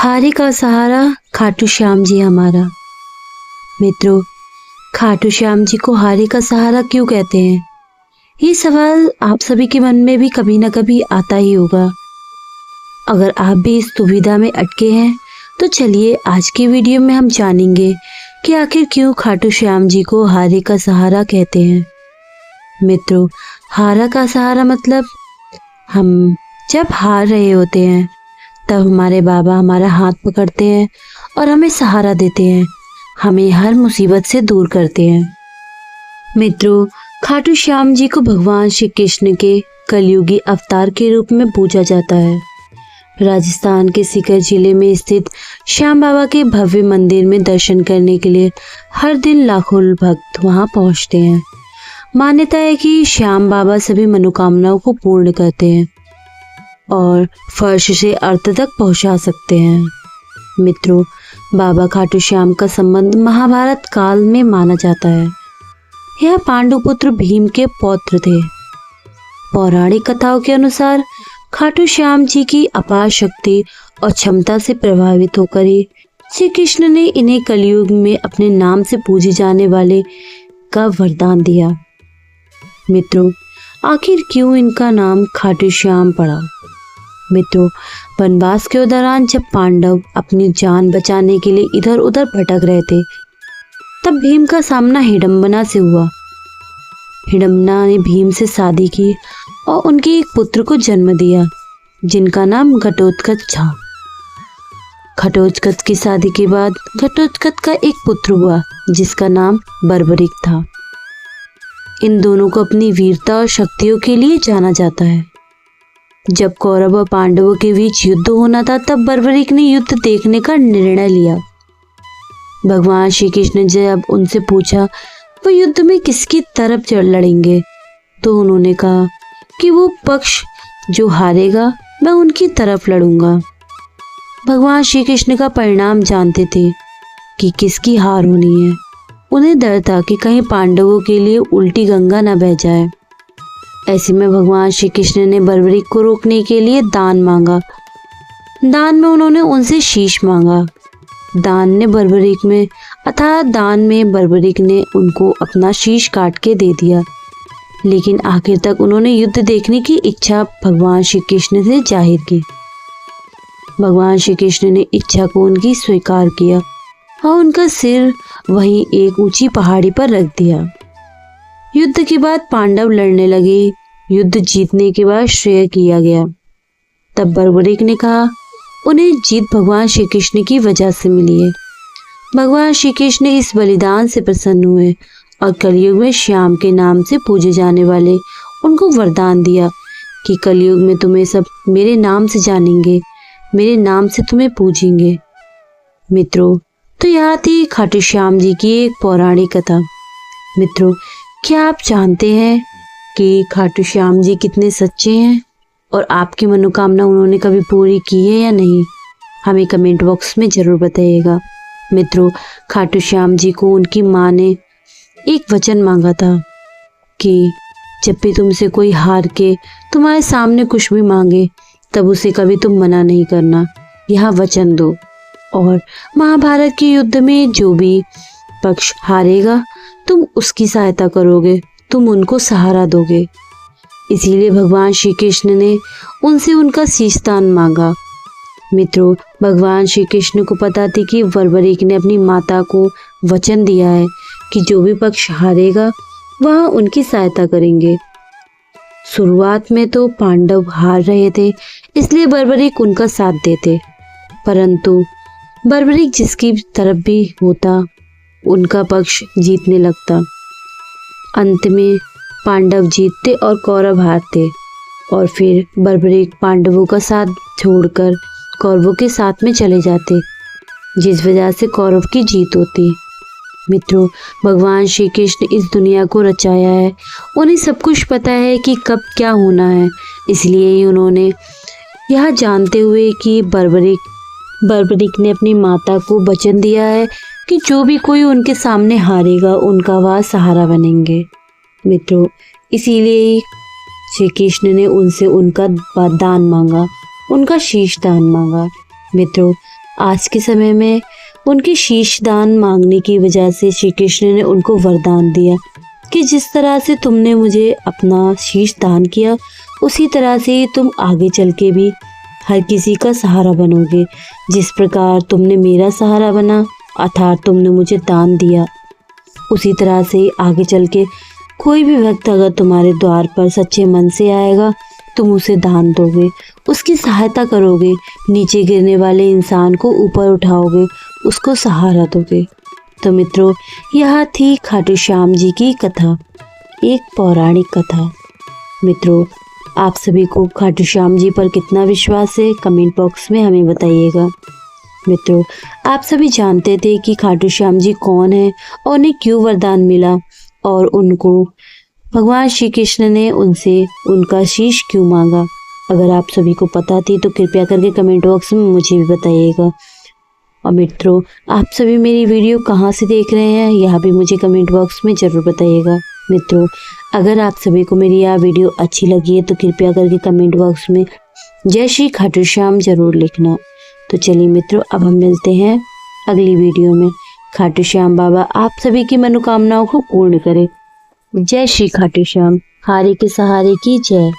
हारे का सहारा खाटू श्याम जी हमारा। मित्रों, खाटू श्याम जी को हारे का सहारा क्यों कहते हैं? ये सवाल आप सभी के मन में भी कभी ना कभी आता ही होगा। अगर आप भी इस दुविधा में अटके हैं तो चलिए आज की वीडियो में हम जानेंगे कि आखिर क्यों खाटू श्याम जी को हारे का सहारा कहते हैं। मित्रों, हारा का सहारा मतलब हम जब हार रहे होते हैं तब हमारे बाबा हमारा हाथ पकड़ते हैं और हमें सहारा देते हैं, हमें हर मुसीबत से दूर करते हैं। मित्रों, खाटू श्याम जी को भगवान श्री कृष्ण के कलयुगी अवतार के रूप में पूजा जाता है। राजस्थान के सीकर जिले में स्थित श्याम बाबा के भव्य मंदिर में दर्शन करने के लिए हर दिन लाखों भक्त वहां पहुंचते हैं। मान्यता है कि श्याम बाबा सभी मनोकामनाओं को पूर्ण करते हैं और फर्श से अर्थ तक पहुंचा सकते हैं। मित्रों, बाबा खाटू श्याम का संबंध महाभारत काल में माना जाता है। यह पांडु पुत्र भीम के पौत्र थे। पौराणिक कथाओं के अनुसार खाटू श्याम जी की अपार शक्ति और क्षमता से प्रभावित होकर ही श्री कृष्ण ने इन्हें कलयुग में अपने नाम से पूजे जाने वाले का वरदान दिया। मित्रों, आखिर क्यों इनका नाम खाटू श्याम पड़ा? मित्रों, वनवास के दौरान जब पांडव अपनी जान बचाने के लिए इधर उधर भटक रहे थे तब भीम का सामना हिडम्बना से हुआ। हिडम्बना ने भीम से शादी की और उनके एक पुत्र को जन्म दिया जिनका नाम घटोत्कच था। घटोत्कच की शादी के बाद घटोत्कच का एक पुत्र हुआ जिसका नाम बर्बरिक था। इन दोनों को अपनी वीरता और शक्तियों के लिए जाना जाता है। जब कौरव और पांडवों के बीच युद्ध होना था तब बर्बरिक ने युद्ध देखने का निर्णय लिया। भगवान श्री कृष्ण ने जब उनसे पूछा वो युद्ध में किसकी तरफ लड़ेंगे तो उन्होंने कहा कि वो पक्ष जो हारेगा मैं उनकी तरफ लड़ूंगा। भगवान श्री कृष्ण का परिणाम जानते थे कि किसकी हार होनी है। उन्हें डर था कि कहीं पांडवों के लिए उल्टी गंगा न बह जाए। ऐसे में भगवान श्री कृष्ण ने बर्बरिक को रोकने के लिए दान मांगा। दान में उन्होंने उनसे शीश मांगा। दान में बर्बरिक ने उनको अपना शीश काट के दे दिया। लेकिन आखिर तक उन्होंने युद्ध देखने की इच्छा भगवान श्री कृष्ण से जाहिर की। भगवान श्री कृष्ण ने इच्छा को उनकी स्वीकार किया और उनका सिर वहीं एक ऊंची पहाड़ी पर रख दिया। युद्ध के बाद पांडव लड़ने लगे। युद्ध जीतने के बाद श्रेय किया गया। तब बर्बरिक ने कहा उन्हें जीत भगवान श्री कृष्ण की वजह से मिली है। भगवान श्री कृष्ण इस बलिदान से प्रसन्न हुए और कलयुग में श्याम के नाम से पूजे जाने वाले उनको वरदान दिया कि कलयुग में तुम्हें सब मेरे नाम से जानेंगे, मेरे नाम से तुम्हें पूजेंगे। मित्रों, तो यहाँ थी खाटू श्याम जी की एक पौराणिक कथा। मित्रों, क्या आप जानते हैं कि खाटू श्याम जी कितने सच्चे हैं और आपकी मनोकामना उन्होंने कभी पूरी की है या नहीं? हमें कमेंट बॉक्स में ज़रूर बताइएगा। मित्रों, खाटू श्याम जी को उनकी माँ ने एक वचन मांगा था कि जब भी तुमसे कोई हार के तुम्हारे सामने कुछ भी मांगे तब उसे कभी तुम मना नहीं करना, यह वचन दो। और महाभारत के युद्ध में जो भी पक्ष हारेगा तुम उसकी सहायता करोगे, तुम उनको सहारा दोगे। इसीलिए भगवान श्री कृष्ण ने उनसे उनका शीश दान मांगा। मित्रों, भगवान श्री कृष्ण को पता थी कि बर्बरिक ने अपनी माता को वचन दिया है कि जो भी पक्ष हारेगा वह उनकी सहायता करेंगे। शुरुआत में तो पांडव हार रहे थे इसलिए बर्बरिक उनका साथ देते, परंतु बर्बरिक जिसकी तरफ भी होता उनका पक्ष जीतने लगता। अंत में पांडव जीतते और कौरव हारते और फिर बर्बरिक पांडवों का साथ छोड़कर कौरवों के साथ में चले जाते, जिस वजह से कौरव की जीत होती। मित्रों, भगवान श्री कृष्ण इस दुनिया को रचाया है, उन्हें सब कुछ पता है कि कब क्या होना है। इसलिए ही उन्होंने यह जानते हुए कि बर्बरिक ने अपनी माता को वचन दिया है कि जो भी कोई उनके सामने हारेगा उनका वह सहारा बनेंगे। मित्रों, इसीलिए ही श्री कृष्ण ने उनसे उनका दान मांगा, उनका शीश दान मांगा। मित्रों, आज के समय में उनके शीश दान मांगने की वजह से श्री कृष्ण ने उनको वरदान दिया कि जिस तरह से तुमने मुझे अपना शीश दान किया, उसी तरह से ही तुम आगे चल के भी हर किसी का सहारा बनोगे। जिस प्रकार तुमने मेरा सहारा बना अर्थात तुमने मुझे दान दिया, उसी तरह से आगे चल के कोई भी भक्त अगर तुम्हारे द्वार पर सच्चे मन से आएगा, तुम उसे दान दोगे, उसकी सहायता करोगे, नीचे गिरने वाले इंसान को ऊपर उठाओगे, उसको सहारा दोगे। तो मित्रों, यह थी खाटू श्याम जी की कथा, एक पौराणिक कथा। मित्रों, आप सभी को खाटू श्याम जी पर कितना विश्वास है, कमेंट बॉक्स में हमें बताइएगा। मित्रों, आप सभी जानते थे कि खाटू श्याम जी कौन है और उन्हें क्यों वरदान मिला और उनको भगवान श्री कृष्ण ने उनसे उनका शीश क्यों मांगा। अगर आप सभी को पता थी तो कृपया करके कमेंट बॉक्स में मुझे भी बताइएगा। और मित्रों, आप सभी मेरी वीडियो कहाँ से देख रहे हैं यह भी मुझे कमेंट बॉक्स में ज़रूर बताइएगा। मित्रों, अगर आप सभी को मेरी यह वीडियो अच्छी लगी है तो कृपया करके कमेंट बॉक्स में जय श्री खाटू श्याम जरूर लिखना। तो चलिए मित्रों, अब हम मिलते हैं अगली वीडियो में। खाटू श्याम बाबा आप सभी की मनोकामनाओं को पूर्ण करे। जय श्री खाटू श्याम, हारे के सहारे की जय।